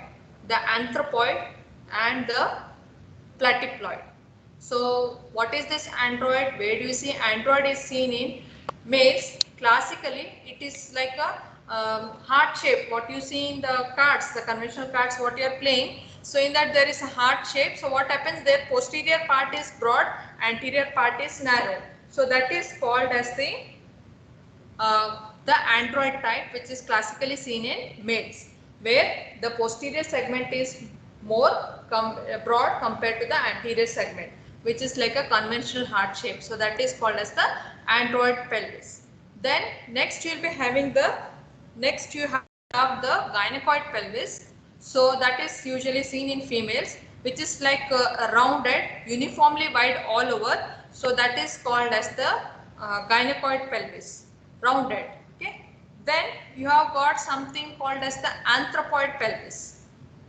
the anthropoid, and the platyploid. So what is this android? Where do you see? Android is seen in males. Classically, it is like a heart shape. What you see in the cards, the conventional cards, what you are playing. So in that there is a heart shape. So what happens? Their posterior part is broad, anterior part is narrow. So that is called as the android type, which is classically seen in males, where the posterior segment is more broad compared to the anterior segment, which is like a conventional heart shape. So that is called as the android pelvis. Then next you will be having the you have the gynecoid pelvis. So that is usually seen in females, which is like rounded, uniformly wide all over. So that is called as the gynecoid pelvis, rounded. Okay. Then you have got something called as the anthropoid pelvis.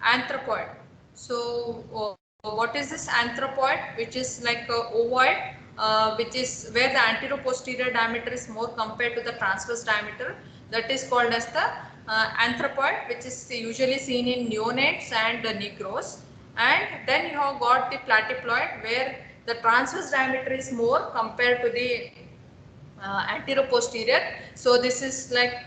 Anthropoid. So what is this anthropoid? Which is like ovoid, which is where the anteroposterior diameter is more compared to the transverse diameter. That is called as the anthropoid, which is usually seen in neonates and negroes. And then you have got the platyploid, where the transverse diameter is more compared to the anteroposterior. So this is like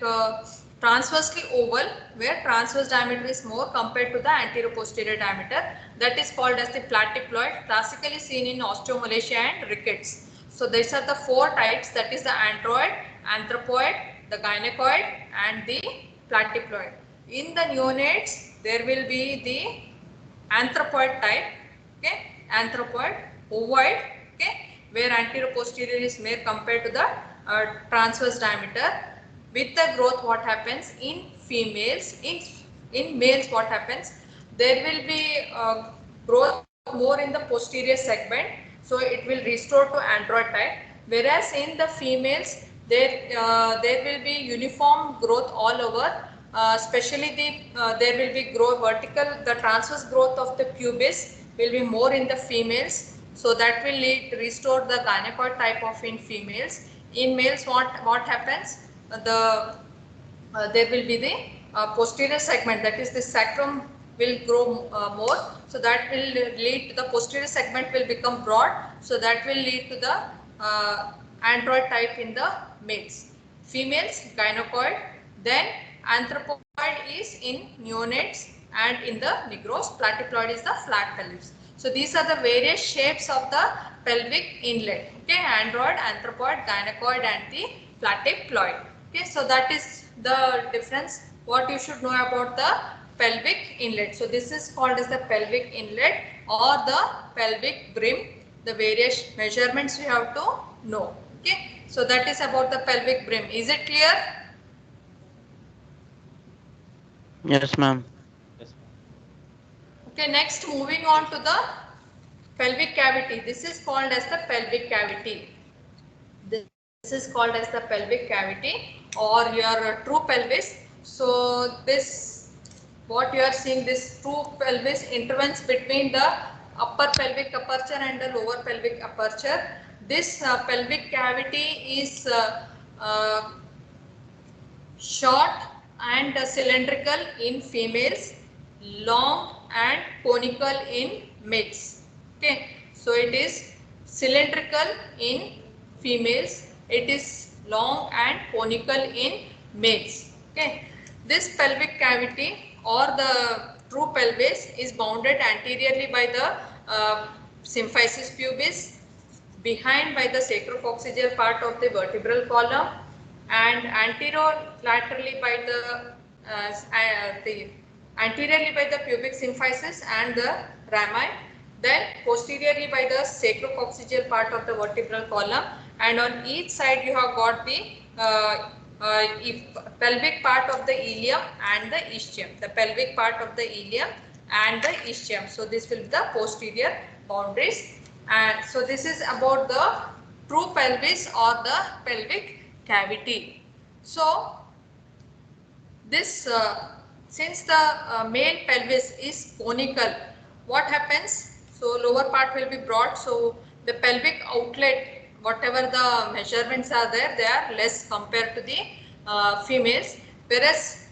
transversely oval, where transverse diameter is more compared to the anteroposterior diameter. That is called as the platyploid, classically seen in osteomalacia and rickets. So these are the 4 types, that is the android, anthropoid, the gynecoid, and the platyploid. In the neonates, there will be the anthropoid type, okay, anthropoid, ovoid, okay, where anterior posterior is more compared to the transverse diameter. With the growth, what happens in females, in males, what happens? There will be growth more in the posterior segment, so it will restore to android type. Whereas in the females, there will be uniform growth all over. Especially there will be vertical, the transverse growth of the pubis will be more in the females, so that will restore the gynecoid type of in females. In males, what happens? There will be the posterior segment, that is the sacrum will grow more, so that will lead to the posterior segment will become broad, so that will lead to the android type in the males. Females, gynecoid, then anthropoid is in neonates, and in the negros, platyploid is the flat pelvis. So these are the various shapes of the pelvic inlet, okay, android, anthropoid, gynecoid and the platyploid. Okay, so that is the difference what you should know about the pelvic inlet. So this is called as the pelvic inlet or the pelvic brim. The various measurements you have to know. Okay, so that is about the pelvic brim. Is it clear? Yes, ma'am. Yes. Okay, next moving on to the pelvic cavity. This is called as the pelvic cavity. This is called as the pelvic cavity or your true pelvis. So this, what you are seeing, this true pelvis intervenes between the upper pelvic aperture and the lower pelvic aperture. This pelvic cavity is short and cylindrical in females, long and conical in males. Okay, so it is cylindrical in females, it is long and conical in males. Okay, this pelvic cavity or the true pelvis is bounded anteriorly by the symphysis pubis, behind by the sacrococcygeal part of the vertebral column, and anterolaterally by the anteriorly by the pubic symphysis and the rami, then posteriorly by the sacrococcygeal part of the vertebral column, and on each side you have got the pelvic part of the ilium and the ischium, the pelvic part of the ilium and the ischium. So this will be the posterior boundaries. And so this is about the true pelvis or the pelvic cavity. So this since the male pelvis is conical, what happens? So lower part will be broad, so the pelvic outlet, whatever the measurements are there, they are less compared to the females. Whereas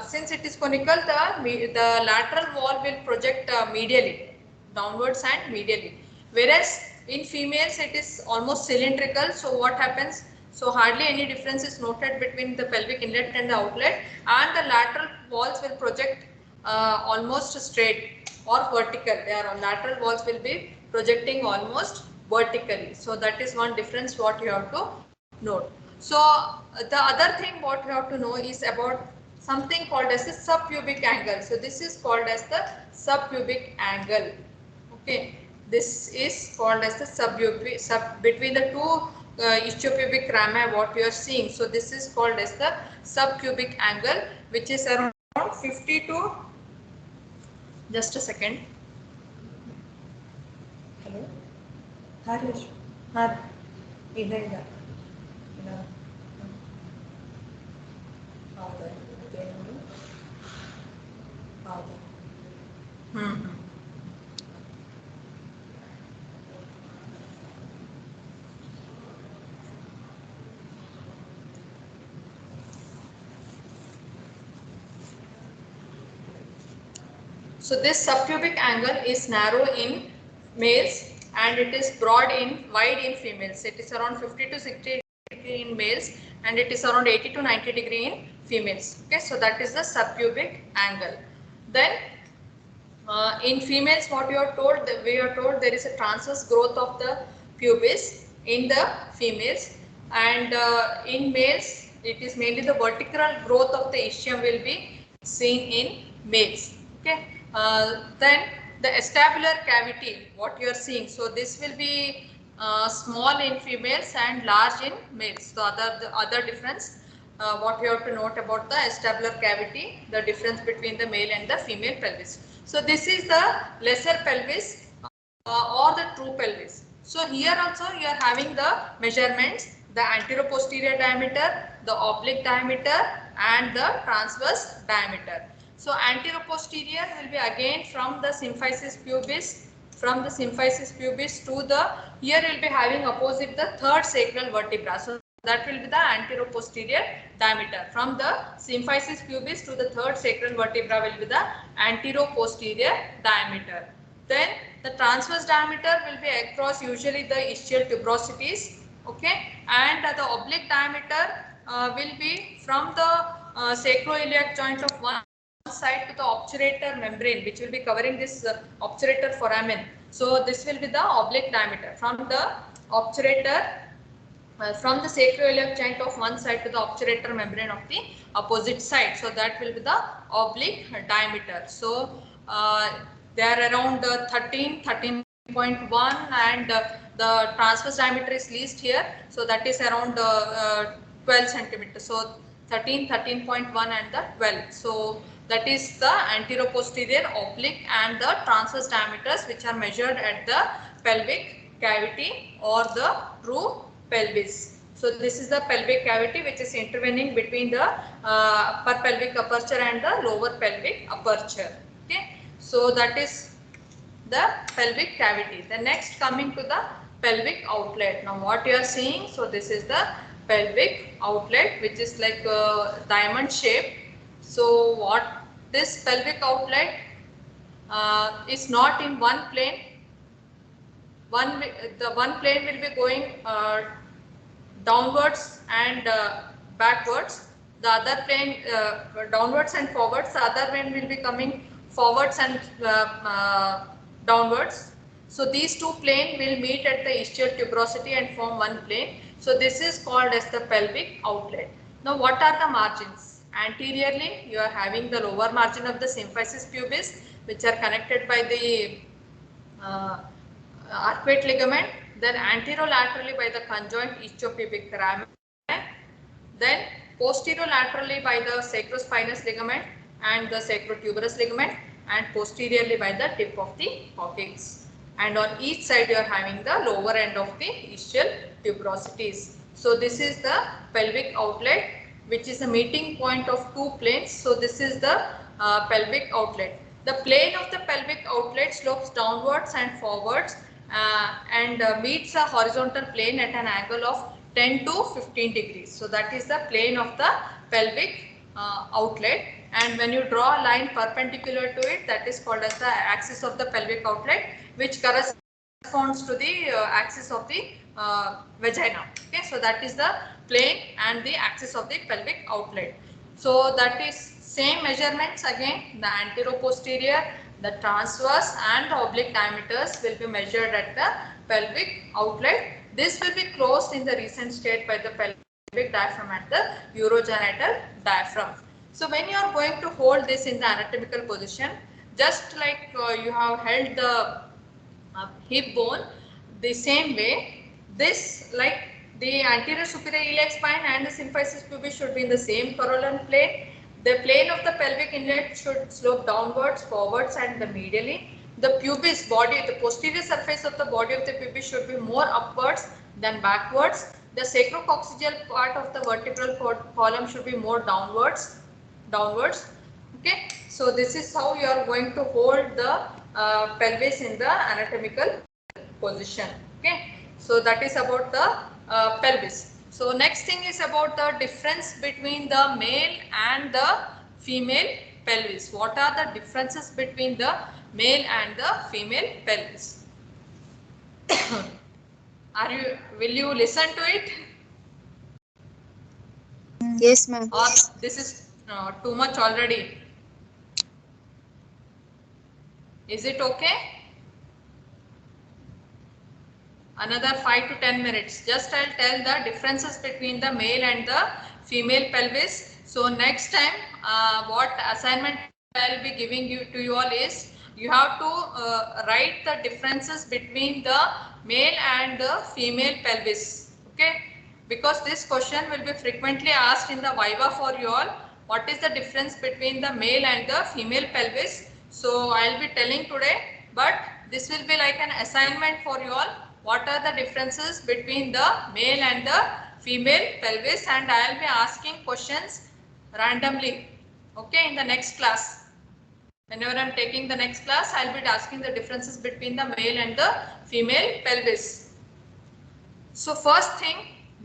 since it is conical, the lateral wall will project medially, downwards and medially. Whereas in females it is almost cylindrical. So what happens? So hardly any difference is noted between the pelvic inlet and the outlet, and the lateral walls will project almost straight or vertical. Their lateral walls will be projecting almost vertically. So that is one difference what you have to note. So the other thing what you have to know is about something called as the subpubic angle. So this is called as the subpubic angle. Okay, this is called as the subpubic, between the two ischiopubic rami what you are seeing. So this is called as the subpubic angle, which is around 50 to, just a second. Hello, Harish, Har, idhar. So this subpubic angle is narrow in males and it is wide in females. It is around 50 to 60 degree in males and it is around 80 to 90 degree in females. Okay, so that is the subpubic angle. Then in females, what we are told there is a transverse growth of the pubis in the females, and in males it is mainly the vertical growth of the ischium will be seen in males. Okay. Then the acetabular cavity, what you are seeing. So this will be small in females and large in males. So the other difference, what you have to note about the acetabular cavity, the difference between the male and the female pelvis. So this is the lesser pelvis or the true pelvis. So here also you are having the measurements, the anteroposterior diameter, the oblique diameter and the transverse diameter. So anteroposterior will be again from the symphysis pubis, to the, here we will be having opposite the third sacral vertebra. So that will be the anteroposterior diameter. From the symphysis pubis to the third sacral vertebra will be the anteroposterior diameter. Then the transverse diameter will be across usually the ischial tuberosities, okay, and the oblique diameter will be from the sacroiliac joint of one side to the obturator membrane, which will be covering this obturator foramen. So this will be the oblique diameter from the obturator, from the sacroiliac joint of one side to the obturator membrane of the opposite side. So that will be the oblique diameter. So they are around 13.1 and the transverse diameter is least here. So that is around 12 centimeters. So 13.1 and the 12. So that is the anteroposterior, oblique and the transverse diameters which are measured at the pelvic cavity or the true pelvis. So this is the pelvic cavity which is intervening between the upper pelvic aperture and the lower pelvic aperture. Okay. So that is the pelvic cavity. The next coming to the pelvic outlet. Now what you are seeing, so this is the pelvic outlet which is like a diamond shape. So what this pelvic outlet is not in one plane. The one plane will be going downwards and backwards. The other plane downwards and forwards. The other plane will be coming forwards and downwards. So these two planes will meet at the ischial tuberosity and form one plane. So this is called as the pelvic outlet. Now what are the margins? Anteriorly you are having the lower margin of the symphysis pubis which are connected by the arcuate ligament, then anterolaterally by the conjoint ischiopubic ramen, then posterolaterally by the sacrospinous ligament and the sacrotuberous ligament, and posteriorly by the tip of the coccyx. And on each side you are having the lower end of the ischial tuberosities. So this is the pelvic outlet which is a meeting point of two planes. So this is the pelvic outlet. The plane of the pelvic outlet slopes downwards and forwards and meets a horizontal plane at an angle of 10 to 15 degrees. So that is the plane of the pelvic outlet, and when you draw a line perpendicular to it, that is called as the axis of the pelvic outlet, which corresponds to the axis of the vagina. Okay, so that is the plane and the axis of the pelvic outlet. So that is same measurements again, the anteroposterior, the transverse and the oblique diameters will be measured at the pelvic outlet. This will be closed in the recent state by the pelvic diaphragm and the urogenital diaphragm. So when you are going to hold this in the anatomical position, just like you have held the hip bone, the same way, this like the anterior superior iliac spine and the symphysis pubis should be in the same corollary plane. The plane of the pelvic inlet should slope downwards, forwards and the medially. The pubis body, the posterior surface of the body of the pubis should be more upwards than backwards. The sacrococcygeal part of the vertebral column should be more downwards. Okay, so this is how you are going to hold the pelvis in the anatomical position. Okay, so that is about the pelvis. So next thing is about the difference between the male and the female pelvis. What are the differences between the male and the female pelvis? Will you listen to it? Yes, ma'am. Or this is too much already? Is it okay? Another 5 to 10 minutes. Just I'll tell the differences between the male and the female pelvis. So next time, what assignment I will be giving to you all is you have to write the differences between the male and the female pelvis. Okay, because this question will be frequently asked in the Viva for you all. What is the difference between the male and the female pelvis? So I will be telling today, but this will be like an assignment for you all. What are the differences between the male and the female pelvis, and I will be asking questions randomly, okay, in the next class. Whenever I am taking the next class, I will be asking the differences between the male and the female pelvis. So first thing,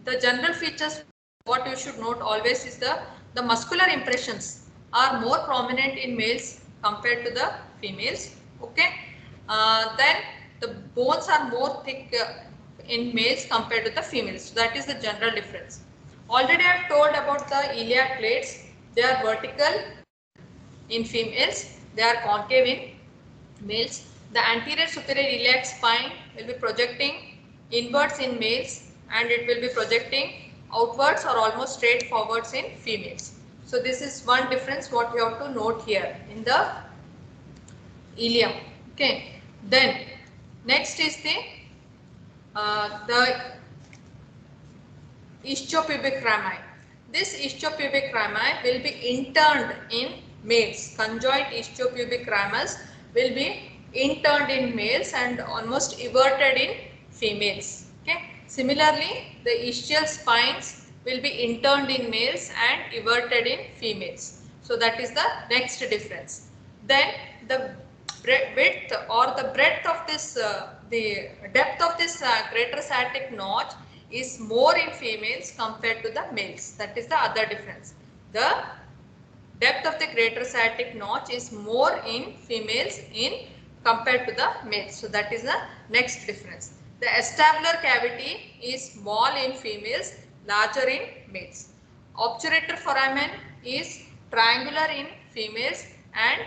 the general features what you should note always is the muscular impressions are more prominent in males compared to the females. Okay. Then the bones are more thick in males compared to the females. So that is the general difference. Already I have told about the iliac plates. They are vertical in females. They are concave in males. The anterior superior iliac spine will be projecting inwards in males and it will be projecting outwards or almost straight forwards in females. So this is one difference what you have to note here in the ilium. Okay. Then next is the ischiopubic rami. This ischiopubic rami will be interned in males. Conjoint ischiopubic ramus will be interned in males and almost everted in females. Okay. Similarly, the ischial spines will be interned in males and everted in females. So that is the next difference. Then the width or the breadth of this, the depth of this greater sciatic notch is more in females compared to the males. That is the other difference. The depth of the greater sciatic notch is more in females in compared to the males. So that is the next difference. The acetabular cavity is small in females, larger in males. Obturator foramen is triangular in females and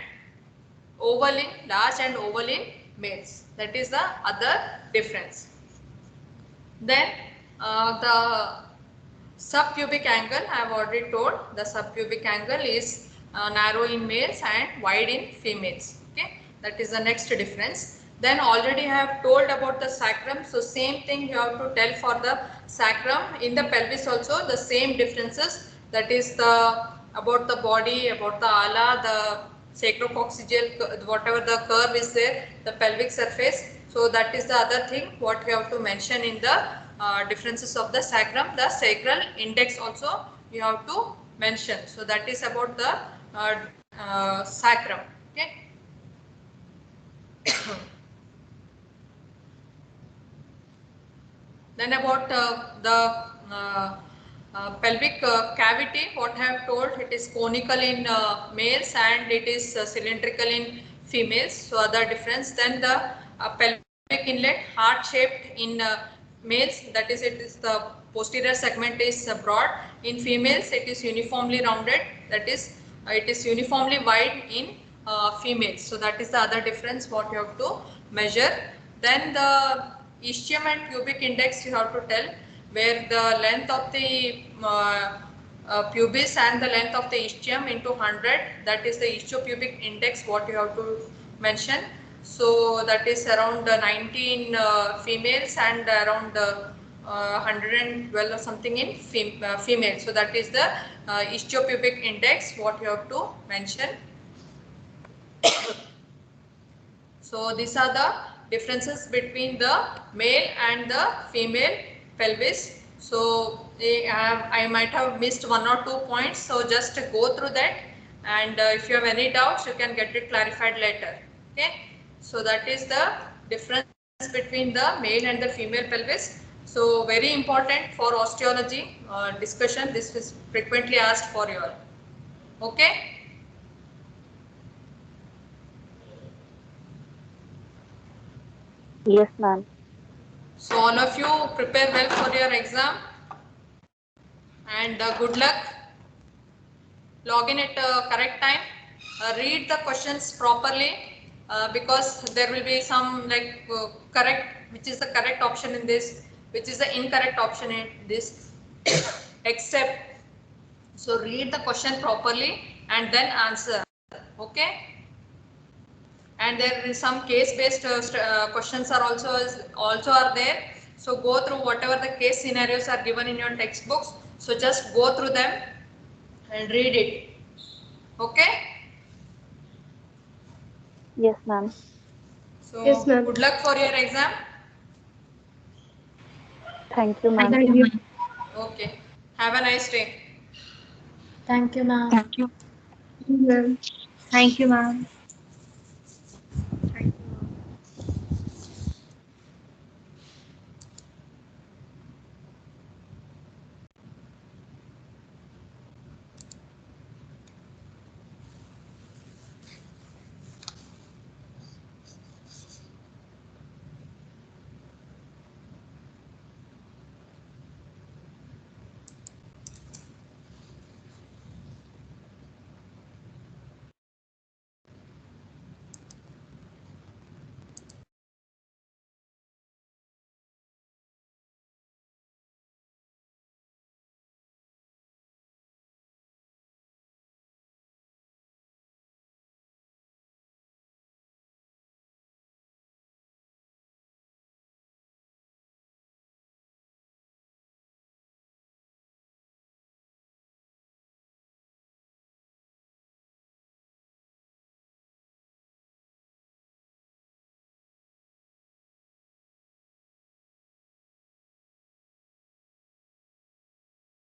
oval in large and oval in males. That is the other difference. Then the subpubic angle, I have already told, the subpubic angle is narrow in males and wide in females. Okay, that is the next difference. Then already I have told about the sacrum. So same thing you have to tell for the sacrum. In the pelvis also the same differences. That is the about the body, about the ala, the sacrococcygeal, whatever the curve is there, the pelvic surface. So that is the other thing what you have to mention in the differences of the sacrum. The sacral index also you have to mention. So that is about the sacrum. Okay. Then about the pelvic cavity, what I have told, it is conical in males and it is cylindrical in females. So other difference. Then the pelvic inlet heart shaped in males, that is it is the posterior segment is broad. In females it is uniformly rounded, that is it is uniformly wide in females. So that is the other difference what you have to measure. Then the ischium and pubic index you have to tell, where the length of the pubis and the length of the ischium into 100, that is the ischiopubic index what you have to mention. So that is around 19 females and around 112 or something in females. So that is the ischiopubic index what you have to mention. So these are the differences between the male and the female pelvis. So I might have missed 1 or 2 points. So just go through that, and if you have any doubts you can get it clarified later. Okay. So that is the difference between the male and the female pelvis. So very important for osteology discussion. This is frequently asked for you all. Okay. Yes, ma'am. So all of you prepare well for your exam, and good luck. Log in at correct time. Read the questions properly. Because there will be some like correct, which is the correct option in this, which is the incorrect option in this, except So read the question properly and then answer. Okay. And there is some case-based questions are also are there. So go through whatever the case scenarios are given in your textbooks. So just go through them and read it. Okay. Yes, ma'am. So Yes, ma'am. good luck for your exam. Thank you, ma'am. Thank you. Okay. Have a nice day. Thank you, ma'am. Thank you. Ma'am. Thank you, ma'am.